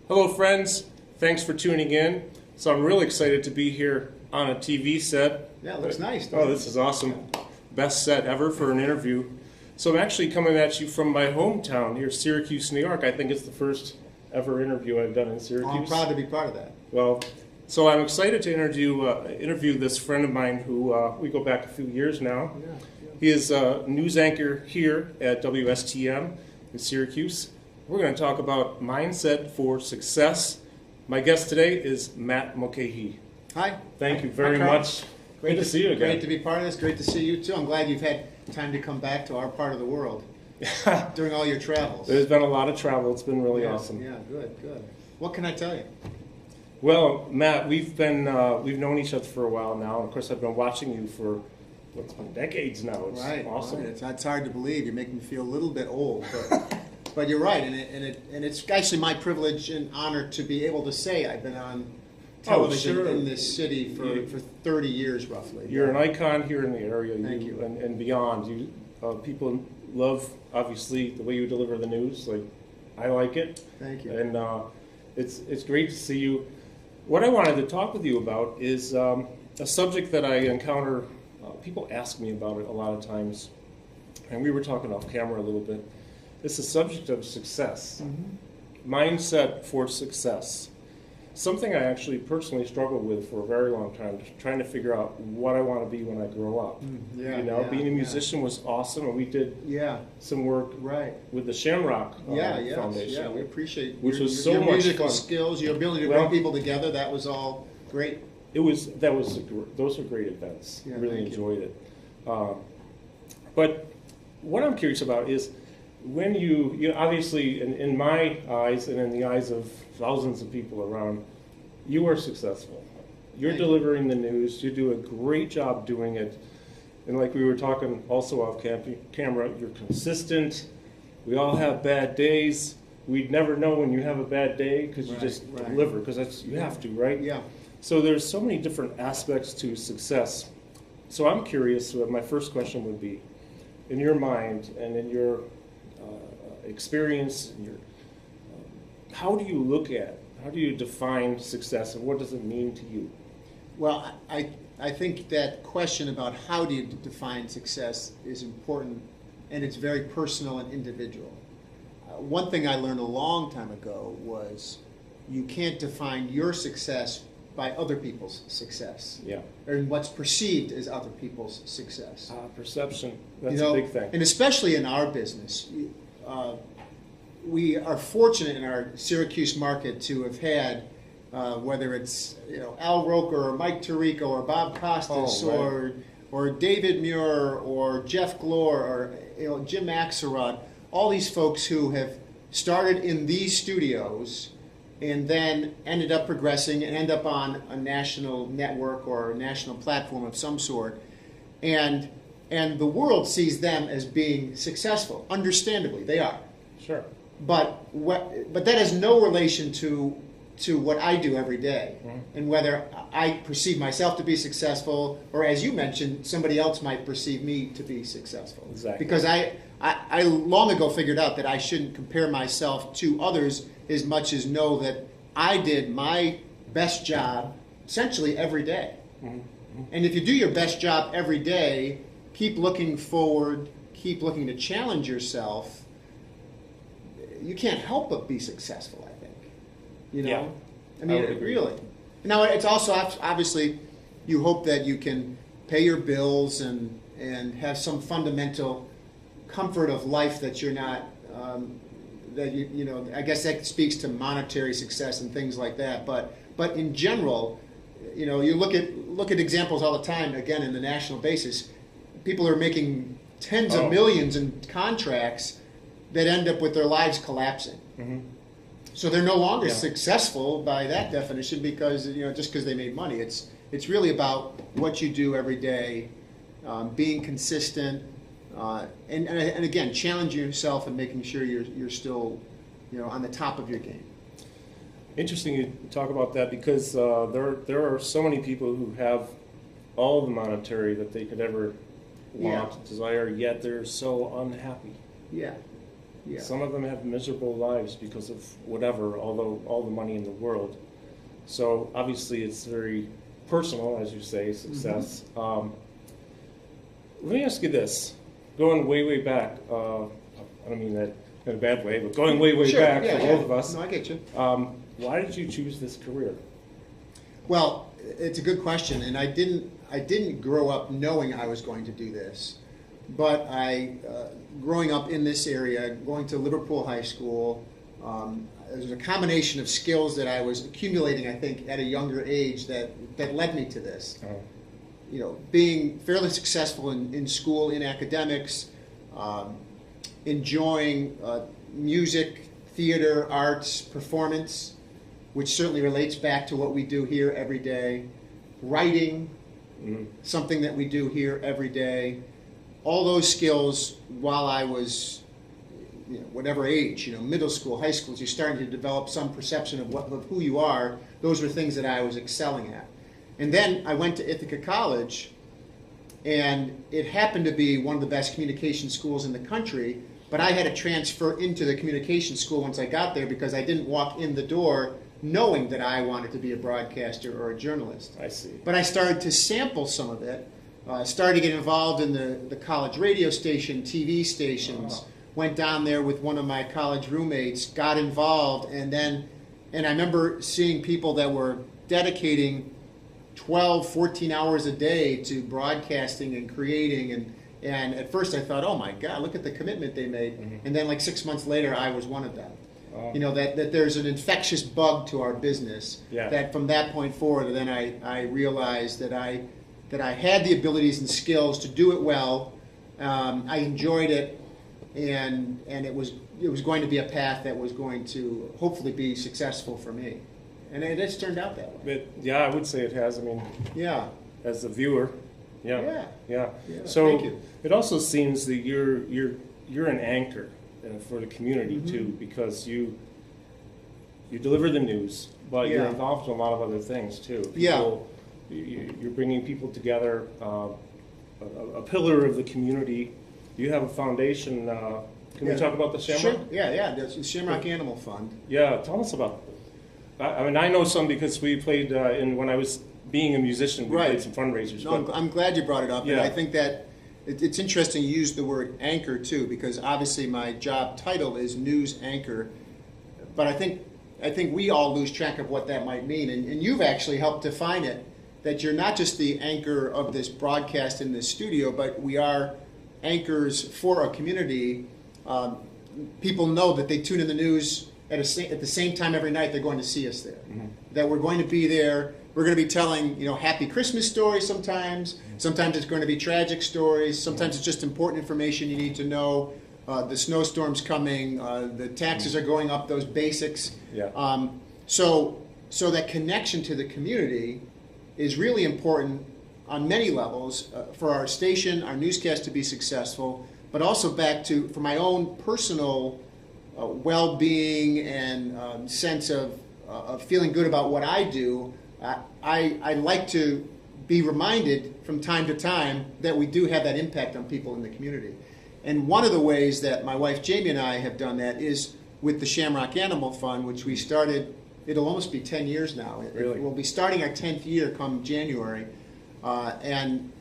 Hello friends, thanks for tuning in. So I'm really excited to be here on a TV set. Yeah, it looks nice. Oh, this is awesome. Best set ever for an interview. So I'm actually coming at you from my hometown here, Syracuse, New York. I think it's the first ever interview I've done in Syracuse. I'm proud to be part of that. Well, so I'm excited to interview this friend of mine who we go back a few years now. Yeah. He is a news anchor here at WSTM in Syracuse. We're going to talk about mindset for success. My guest today is Matt Mulcahy. Hi. Thank you very Hi, Carl. much. Great to see you again. Great to be part of this. Great to see you too. I'm glad you've had time to come back to our part of the world during all your travels. There's been a lot of travel. It's been really Yeah, awesome. Yeah, good. What can I tell you? Well, Matt, we've known each other for a while now. Of course, I've been watching you for what's been decades now. It's awesome. Right. It's hard to believe. You make me feel a little bit old, but you're right, and it's actually my privilege and honor to be able to say I've been on television in this city for 30 years roughly. You're an icon here in the area. Thank you. And beyond. People love obviously the way you deliver the news. Like I like it. Thank you. And it's great to see you. What I wanted to talk with you about is a subject that I encounter. People ask me about it a lot of times, and we were talking off camera a little bit. It's the subject of success, mindset for success. Something I actually personally struggled with for a very long time, trying to figure out what I want to be when I grow up. Being a musician was awesome, and we did some work with the Shamrock Foundation. Yeah, we appreciate which was your so much musical fun. Skills, your ability to bring people together. That was all great. Those were great events. Yeah, really thank enjoyed it. But what I'm curious about is when you obviously in my eyes and in the eyes of thousands of people around, you are successful. You're delivering the news. You do a great job doing it. And like we were talking also off camera, you're consistent. We all have bad days. We'd never know when you have a bad day because you just deliver, because you have to, right? Yeah. So there's so many different aspects to success. So I'm curious, my first question would be, in your mind and in your experience, how do you define success, and what does it mean to you? Well, I think that question about how do you define success is important, and it's very personal and individual. One thing I learned a long time ago was you can't define your success by other people's success. Yeah. Or what's perceived as other people's success. Perception, that's a big thing. And especially in our business, we are fortunate in our Syracuse market to have had, whether it's Al Roker or Mike Tirico or Bob Costas or David Muir or Jeff Glore or Jim Axelrod, all these folks who have started in these studios and then ended up progressing and end up on a national network or a national platform of some sort, and the world sees them as being successful. Understandably, they are. Sure. But that has no relation to what I do every day, and whether I perceive myself to be successful, or as you mentioned, somebody else might perceive me to be successful. Exactly. Because I long ago figured out that I shouldn't compare myself to others as much as know that I did my best job essentially every day. And if you do your best job every day, keep looking forward, keep looking to challenge yourself, you can't help but be successful, I think. Yeah, I mean, really. Now, it's also obviously you hope that you can pay your bills and have some fundamental comfort of life that you're not that I guess that speaks to monetary success and things like that. But in general, you look at examples all the time. Again, in the national basis, people are making tens of millions in contracts that end up with their lives collapsing. So they're no longer successful by that definition because just because they made money. It's really about what you do every day, being consistent. And again, challenging yourself and making sure you're still, on the top of your game. Interesting you talk about that because there are so many people who have all the monetary that they could ever want, desire, yet they're so unhappy. Yeah. Yeah. Some of them have miserable lives because of whatever, although all the money in the world. So obviously it's very personal, as you say, success. Let me ask you this. Going way, way back, I don't mean that in a bad way, but going way, way back for both of us. No, I get you. Why did you choose this career? Well, it's a good question, and I didn't grow up knowing I was going to do this, but growing up in this area, going to Liverpool High School, there was a combination of skills that I was accumulating, I think, at a younger age that led me to this. You know, being fairly successful in school, in academics, enjoying music, theater, arts, performance, which certainly relates back to what we do here every day, writing, something that we do here every day. All those skills while I was, whatever age, middle school, high school, you're starting to develop some perception of who you are. Those were things that I was excelling at. And then I went to Ithaca College, and it happened to be one of the best communication schools in the country, but I had to transfer into the communication school once I got there because I didn't walk in the door knowing that I wanted to be a broadcaster or a journalist. I see. But I started to sample some of it, started to get involved in the college radio station, TV stations, went down there with one of my college roommates, got involved, and I remember seeing people that were dedicating 12, 14 hours a day to broadcasting and creating, and at first I thought, oh my God, look at the commitment they made. And then like 6 months later, I was one of them. That there's an infectious bug to our business. Yeah. That from that point forward, then I realized that I had the abilities and skills to do it well. I enjoyed it, and it was going to be a path that was going to hopefully be successful for me. And it has turned out that way. Yeah, I would say it has. I mean, as a viewer, yeah. So thank you. It also seems that you're an anchor for the community too, because you deliver the news, but you're involved in a lot of other things too. You're bringing people together, a pillar of the community. You have a foundation. Can we talk about the Shamrock? Sure. Yeah. The Shamrock Animal Fund. Yeah, tell us about. I mean, I know some because we played when I was being a musician. We played some fundraisers. No, I'm glad you brought it up, and Yeah. I think that it's interesting you use the word anchor too, because obviously my job title is news anchor, but I think we all lose track of what that might mean, and you've actually helped define it. That you're not just the anchor of this broadcast in this studio, but we are anchors for a community. People know that they tune in the news at the same time every night. They're going to see us there. That we're going to be there. We're going to be telling happy Christmas stories sometimes. Sometimes it's going to be tragic stories. Sometimes it's just important information you need to know. The snowstorm's coming. The taxes are going up. Those basics. Yeah. So that connection to the community is really important on many levels for our station, our newscast to be successful, but also for my own personal well-being and sense of feeling good about what I do. I like to be reminded from time to time that we do have that impact on people in the community. And one of the ways that my wife Jamie and I have done that is with the Shamrock Animal Fund, which we started. It'll almost be 10 years now. Really? We'll be starting our 10th year come January. And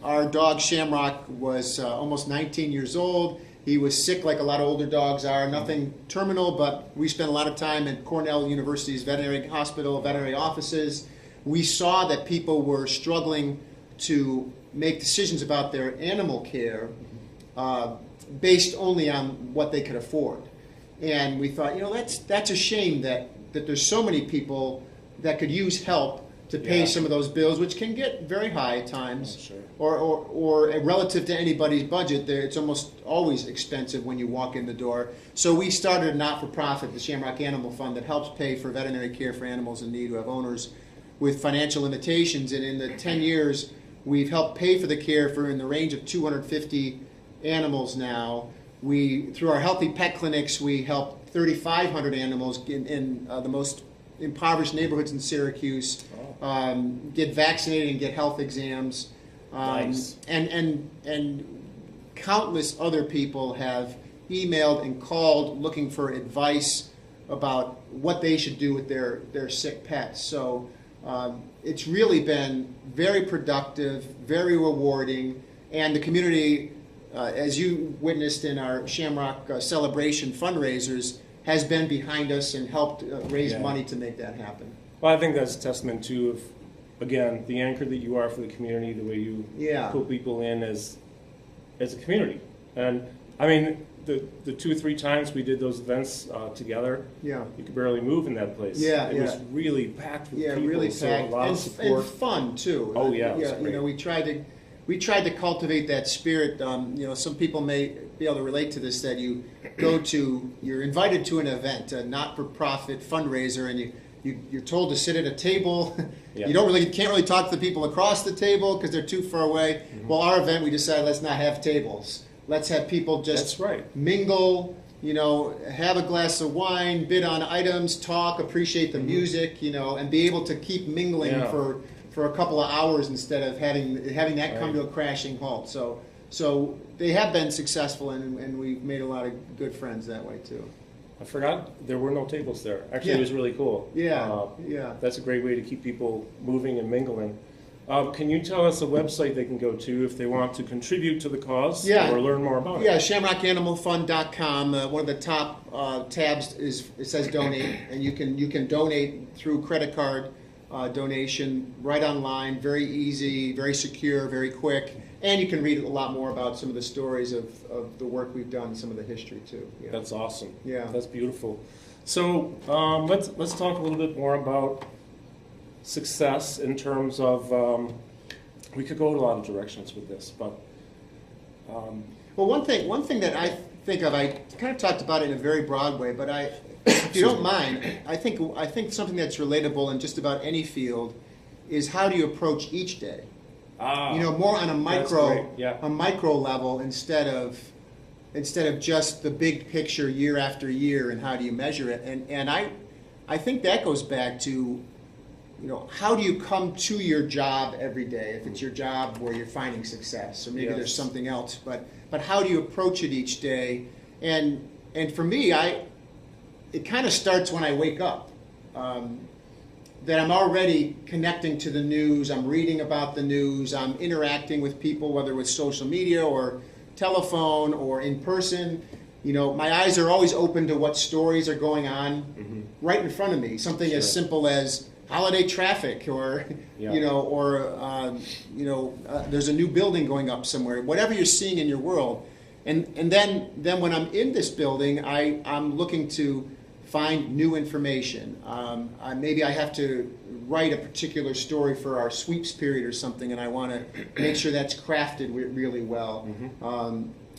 our dog Shamrock was almost 19 years old. He was sick like a lot of older dogs are, nothing terminal, but we spent a lot of time at Cornell University's veterinary hospital, veterinary offices. We saw that people were struggling to make decisions about their animal care based only on what they could afford. And we thought, that's a shame that there's so many people that could use help to pay some of those bills, which can get very high at times, Sure. or relative to anybody's budget, it's almost always expensive when you walk in the door. So we started a not-for-profit, the Shamrock Animal Fund, that helps pay for veterinary care for animals in need who have owners with financial limitations. And in the 10 years, we've helped pay for the care for in the range of 250 animals now. Through our Healthy Pet Clinics, we help 3,500 animals in the most impoverished neighborhoods in Syracuse, get vaccinated and get health exams. Nice. And countless other people have emailed and called looking for advice about what they should do with their sick pets. So it's really been very productive, very rewarding, and the community, as you witnessed in our Shamrock celebration fundraisers, has been behind us and helped raise money to make that happen. Well, I think that's a testament to, again, the anchor that you are for the community, the way you put people in as a community. And I mean, the 2 or 3 times we did those events together, you could barely move in that place. It was really packed with people. Really so packed. a lot of support. And fun too. Oh yeah, it was great. You know, we tried to cultivate that spirit. You know, some people may be able to relate to this, that you're invited to an event, a not-for-profit fundraiser, and you're told to sit at a table. You can't really talk to the people across the table because they're too far away. Well, our event, we decided let's not have tables. Let's have people just mingle, you know, have a glass of wine, bid on items, talk, appreciate the music, you know, and be able to keep mingling for a couple of hours instead of having that come to a crashing halt. So they have been successful, and we've made a lot of good friends that way too. I forgot there were no tables there. Actually, it was really cool. That's a great way to keep people moving and mingling. Can you tell us a website they can go to if they want to contribute to the cause or learn more about it? Yeah, shamrockanimalfund.com. One of the top tabs it says donate, and you can donate through credit card donation right online. Very easy, very secure, very quick, and you can read a lot more about some of the stories of the work we've done, some of the history too. That's awesome. Yeah, that's beautiful. So let's talk a little bit more about success in terms of we could go in a lot of directions with this, but well, one thing that I think of, I kind of talked about it in a very broad way, but if you don't mind, I think something that's relatable in just about any field is how do you approach each day? You know, more on a micro level instead of just the big picture year after year, and how do you measure it? And I think that goes back to, you know, how do you come to your job every day, if it's your job where you're finding success, or maybe there's something else, but how do you approach it each day? And for me, it kind of starts when I wake up, that I'm already connecting to the news, I'm reading about the news, I'm interacting with people, whether with social media or telephone or in person. You know, my eyes are always open to what stories are going on right in front of me, something as simple as holiday traffic, or there's a new building going up somewhere. Whatever you're seeing in your world, and then when I'm in this building, I'm looking to find new information. Maybe I have to write a particular story for our sweeps period or something, and I want to make sure that's crafted really well.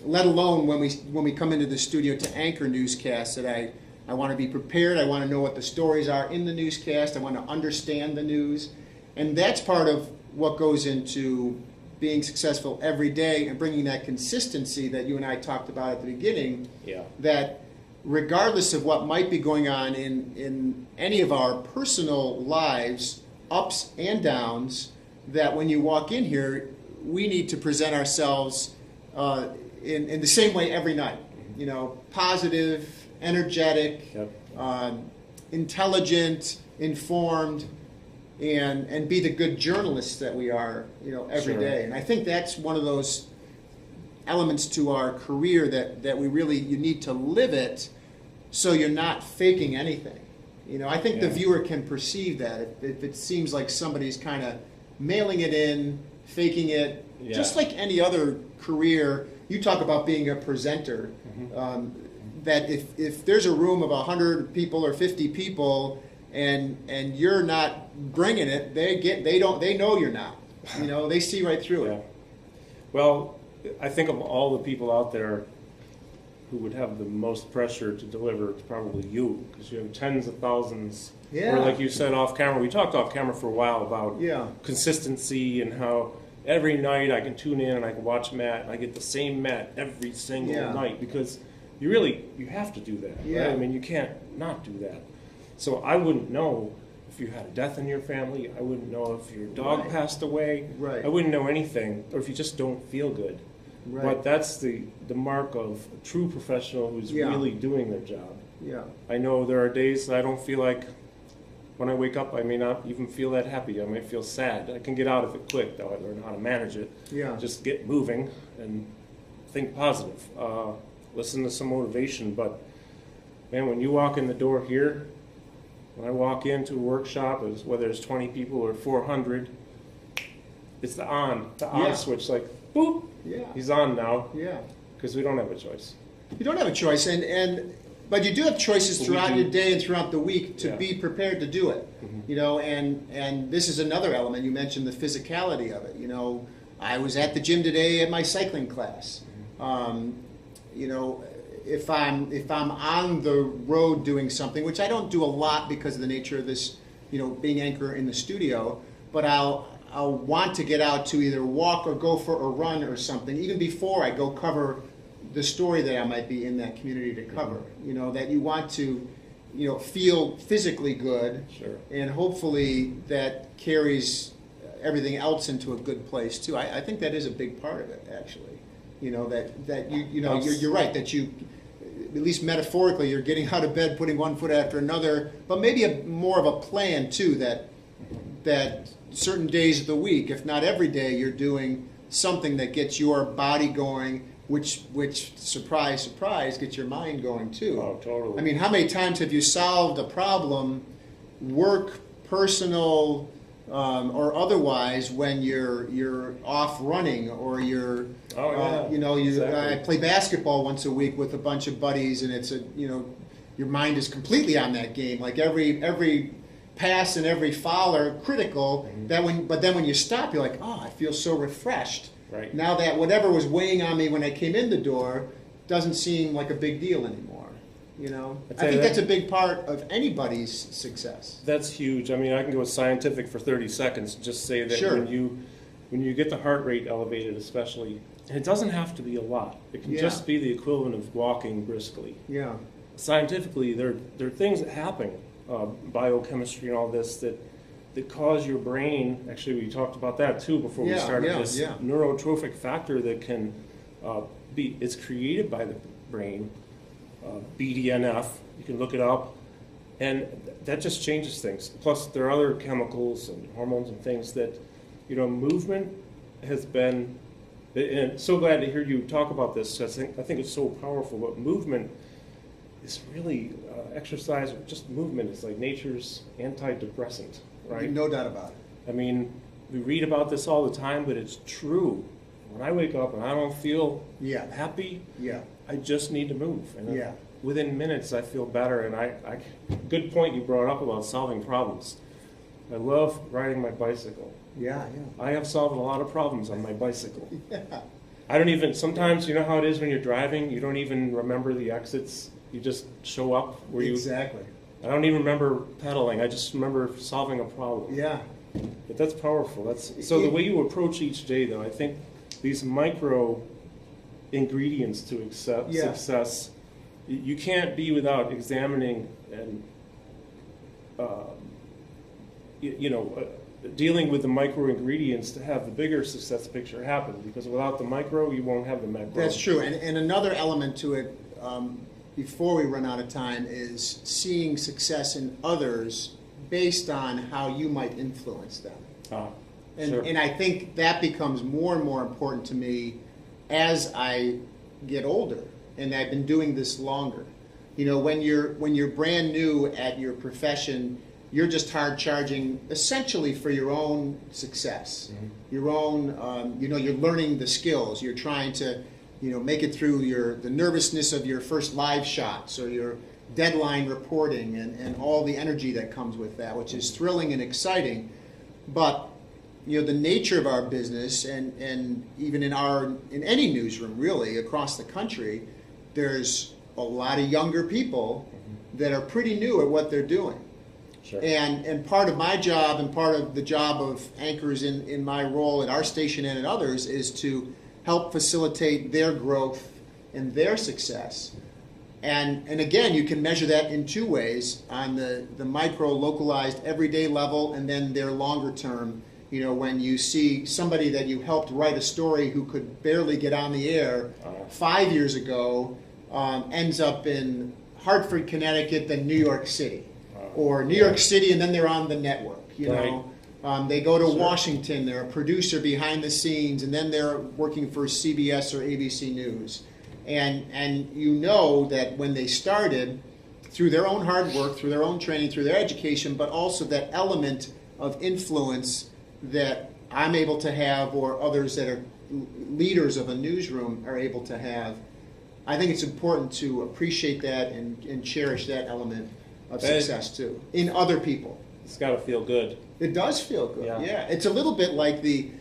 Let alone when we come into the studio to anchor newscasts, that I want to be prepared. I want to know what the stories are in the newscast. I want to understand the news. And that's part of what goes into being successful every day and bringing that consistency that you and I talked about at the beginning, that regardless of what might be going on in any of our personal lives, ups and downs, that when you walk in here, we need to present ourselves in the same way every night. You know, positive, energetic, intelligent, informed, and be the good journalists that we are, you know, every day. And I think that's one of those elements to our career that you need to live it, so you're not faking anything. You know, I think the viewer can perceive that if it seems like somebody's kind of mailing it in, faking it, just like any other career. You talk about being a presenter. That if there's a room of 100 people or 50 people and you're not bringing it, they know you're not. You know, they see right through it. Well, I think of all the people out there who would have the most pressure to deliver, it's probably you, because you have tens of thousands. Or like you said off camera, we talked off camera for a while about consistency and how every night I can tune in and I can watch Matt, and I get the same Matt every single night, because you have to do that. Right? I mean, you can't not do that. So I wouldn't know if you had a death in your family. I wouldn't know if your dog Right. passed away. Right. I wouldn't know anything, or if you just don't feel good. Right. But that's the mark of a true professional who's Yeah. really doing their job. Yeah. I know there are days that I don't feel like, when I wake up, I may not even feel that happy. I might feel sad. I can get out of it quick, though. I learn how to manage it. Yeah. Just get moving and think positive. Listen to some motivation. But, man, when you walk in the door here, when I walk into a workshop, whether it's 20 people or 400, it's the on Yeah. switch, like, boop, Yeah. he's on now, Yeah. because we don't have a choice. You don't have a choice, but you do have choices But we throughout do. your day and throughout the week to Yeah. be prepared to do it. Mhm. You know, and this is another element. You mentioned the physicality of it. You know, I was at the gym today at my cycling class. You know, if I'm on the road doing something, which I don't do a lot because of the nature of this, you know, being anchor in the studio, but I'll want to get out to either walk or go for a run or something, even before I go cover the story that I might be in that community to cover. You know, that you want to, you know, feel physically good, Sure. and hopefully that carries everything else into a good place too. I think that is a big part of it, actually. You know, that you know, you're right, that you, at least metaphorically, you're getting out of bed, putting one foot after another, but maybe more of a plan too, that certain days of the week, if not every day, you're doing something that gets your body going, which surprise, surprise, gets your mind going too. Oh, totally. I mean, how many times have you solved a problem, work, personal, or otherwise, when you're off running, or you're, Oh, yeah. you know, Exactly. I play basketball once a week with a bunch of buddies, and it's you know, your mind is completely on that game. Like every pass and every foul are critical. Mm-hmm. But then when you stop, you're like, oh, I feel so refreshed. Right. Now that whatever was weighing on me when I came in the door doesn't seem like a big deal anymore. You know, I think that's a big part of anybody's success. That's huge. I mean, I can go scientific for 30 seconds and just say that Sure. when you get the heart rate elevated, especially, and it doesn't have to be a lot. It can Yeah. just be the equivalent of walking briskly. Yeah. Scientifically, there are things that happen, biochemistry and all this, that cause your brain. Actually, we talked about that too before we started. This neurotrophic factor that can it's created by the brain. BDNF, you can look it up, and that just changes things. Plus, there are other chemicals and hormones and things that, you know, movement has been. And I'm so glad to hear you talk about this. I think it's so powerful. But movement is really exercise. Just movement is like nature's antidepressant, right? No doubt about it. I mean, we read about this all the time, but it's true. When I wake up and I don't feel happy, Yeah. I just need to move. And Yeah. within minutes, I feel better. And good point you brought up about solving problems. I love riding my bicycle. Yeah. I have solved a lot of problems on my bicycle. Yeah. I don't even, sometimes, you know how it is when you're driving, you don't even remember the exits. You just show up where Exactly. I don't even remember pedaling. I just remember solving a problem. Yeah. But that's powerful. So the way you approach each day, though, I think these micro ingredients to success, you can't be without examining and dealing with the micro ingredients to have the bigger success picture happen. Because without the micro, you won't have the macro. That's true. And another element to it, before we run out of time, is seeing success in others based on how you might influence them. Sure. And I think that becomes more and more important to me as I get older, and I've been doing this longer. You know, when you're brand new at your profession, you're just hard charging essentially for your own success, your own. You're learning the skills. You're trying to, make it through the nervousness of your first live shots or your deadline reporting and all the energy that comes with that, which is thrilling and exciting. But the nature of our business, and even in any newsroom really across the country, there's a lot of younger people that are pretty new at what they're doing. Sure. And part of my job and part of the job of anchors in my role at our station and at others is to help facilitate their growth and their success. And again, you can measure that in two ways, on the micro, localized, everyday level, and then their longer term. When you see somebody that you helped write a story who could barely get on the air 5 years ago, ends up in Hartford, Connecticut, then New York City. Or New York City, and then they're on the network, They go to Washington, they're a producer behind the scenes, and then they're working for CBS or ABC News. And you know that when they started, through their own hard work, through their own training, through their education, but also that element of influence that I'm able to have, or others that are leaders of a newsroom are able to have, I think it's important to appreciate that and cherish that element of success too, in other people. It's got to feel good. It does feel good, yeah. It's a little bit like the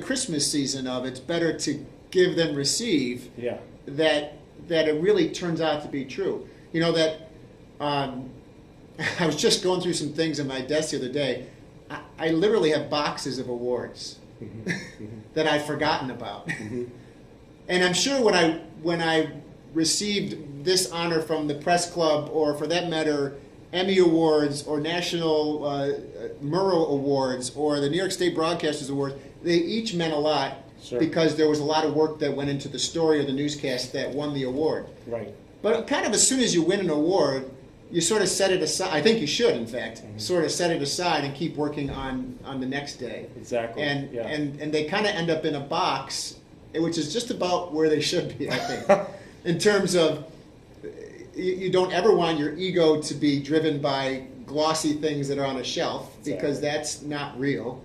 Christmas season of it's better to give than receive. Yeah. That it really turns out to be true. That I was just going through some things on my desk the other day. I literally have boxes of awards that I've forgotten about. And I'm sure when I received this honor from the press club, or for that matter, Emmy Awards or National Murrow Awards or the New York State Broadcasters Awards, they each meant a lot. Sure. Because there was a lot of work that went into the story or the newscast that won the award. Right. But kind of as soon as you win an award, you sort of set it aside. I think you should, in fact, sort of set it aside and keep working on the next day. Exactly. And they kind of end up in a box, which is just about where they should be, I think, in terms of you don't ever want your ego to be driven by glossy things that are on a shelf, because that's not real,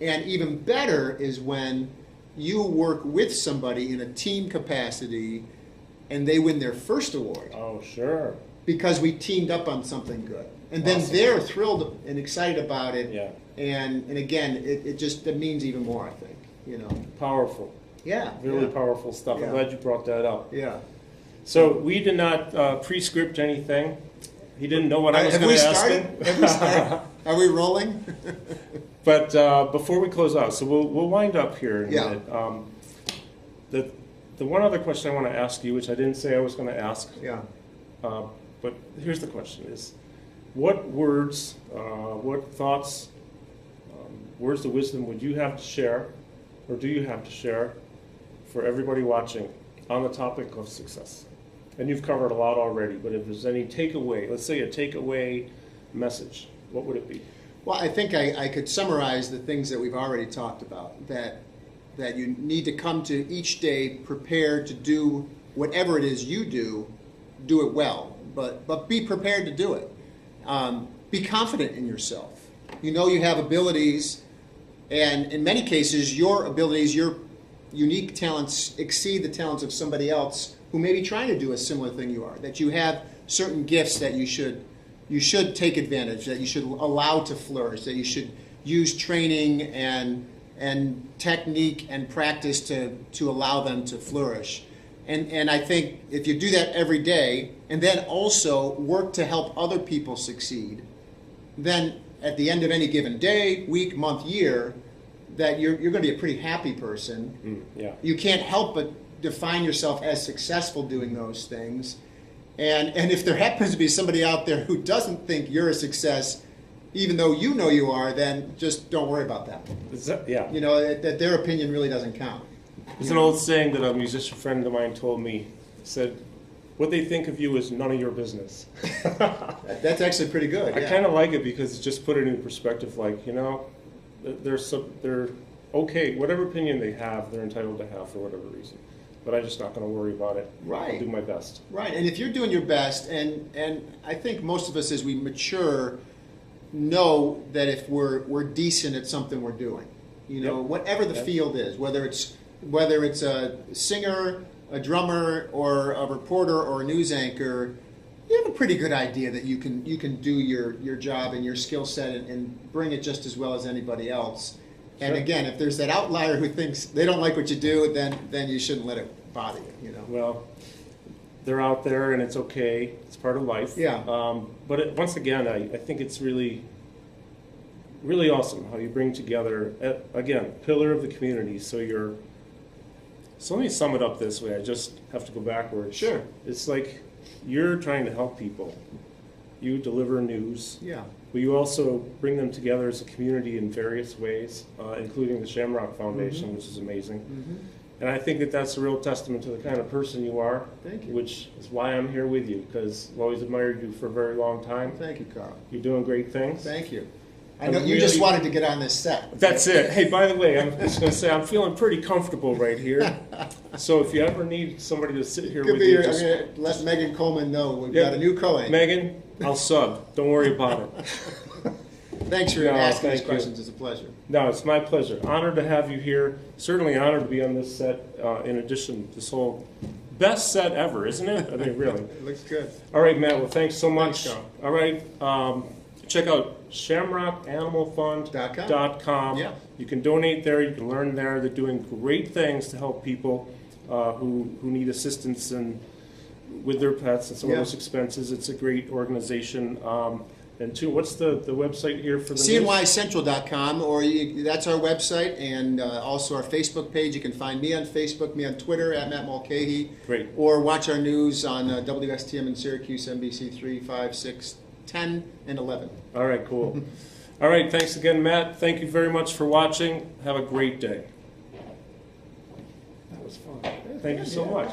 And even better is when you work with somebody in a team capacity and they win their first award. Oh, sure. Because we teamed up on something good. And then they're thrilled and excited about it. Yeah. And again, it means even more, I think. Powerful. Yeah. Really powerful stuff. Yeah. I'm glad you brought that up. Yeah. So we did not pre-script anything. He didn't know what I was going to ask him. Have we started? Are we rolling? But before we close out, so we'll wind up here in a minute. The one other question I want to ask you, which I didn't say I was going to ask, but here's the question: is what words, what thoughts, words of wisdom would you have to share, or do you have to share, for everybody watching on the topic of success? And you've covered a lot already, but if there's any takeaway, let's say a takeaway message, what would it be? Well, I think I could summarize the things that we've already talked about, that you need to come to each day prepared to do whatever it is you do it well, but be prepared to do it. Be confident in yourself. You have abilities, and in many cases, your abilities, your unique talents exceed the talents of somebody else who may be trying to do a similar thing you are, that you have certain gifts that you should take advantage, that you should allow to flourish, that you should use training and technique and practice to allow them to flourish. And I think if you do that every day, and then also work to help other people succeed, then at the end of any given day, week, month, year, that you're going to be a pretty happy person. You can't help but define yourself as successful doing those things. And if there happens to be somebody out there who doesn't think you're a success, even though you know you are, then just don't worry about that. That their opinion really doesn't count. There's an old saying that a musician friend of mine told me. Said, what they think of you is none of your business. That's actually pretty good. I kind of like it because it just put it in perspective, like, they're okay. Whatever opinion they have, they're entitled to have for whatever reason. But I'm just not going to worry about it. Right. I'll do my best. Right. And if you're doing your best, and I think most of us as we mature know that if we're decent at something we're doing, whatever the field is, whether it's a singer, a drummer, or a reporter or a news anchor, you have a pretty good idea that you can do your job and your skill set and bring it just as well as anybody else. And again, if there's that outlier who thinks they don't like what you do, then you shouldn't let it bother you. Well, they're out there, and it's okay. It's part of life. Yeah. But once again, I think it's really, really awesome how you bring together, again, pillar of the community. So you're So let me sum it up this way. I just have to go backwards. Sure. It's like you're trying to help people. You deliver news. Yeah. But you also bring them together as a community in various ways, including the Shamrock Foundation, which is amazing. And I think that that's a real testament to the kind of person you are. Thank you. Which is why I'm here with you, because I've always admired you for a very long time. Thank you, Carl. You're doing great things. Thank you. I know you just wanted to get on this set. That's it. Hey, by the way, I'm just going to say I'm feeling pretty comfortable right here. So if you ever need somebody to sit here Could with be you, I'm just, going to let Megan Coleman know we've Yeah. got a new co-ed. Megan, I'll sub. Don't worry about it. Thanks for No, asking these thank you. questions. It's a pleasure. No, it's my pleasure. Honored to have you here. Certainly honored to be on this set. In addition, this whole best set ever, isn't it? I mean, really. It looks good. All right, Matt. Well, thanks so much. Thanks, All right. Check out shamrockanimalfund.com. Yeah. You can donate there. You can learn there. They're doing great things to help people who need assistance with their pets and some of Yeah. those expenses. It's a great organization. And two, what's the website here for the news? CNYcentral.com, that's our website, and also our Facebook page. You can find me on Facebook, me on Twitter at Matt Mulcahy. Great. Or watch our news on WSTM in Syracuse, NBC 3, 5, 6, 10, and 11. All right, cool. All right, thanks again, Matt. Thank you very much for watching. Have a great day. That was fun. Thank you so much.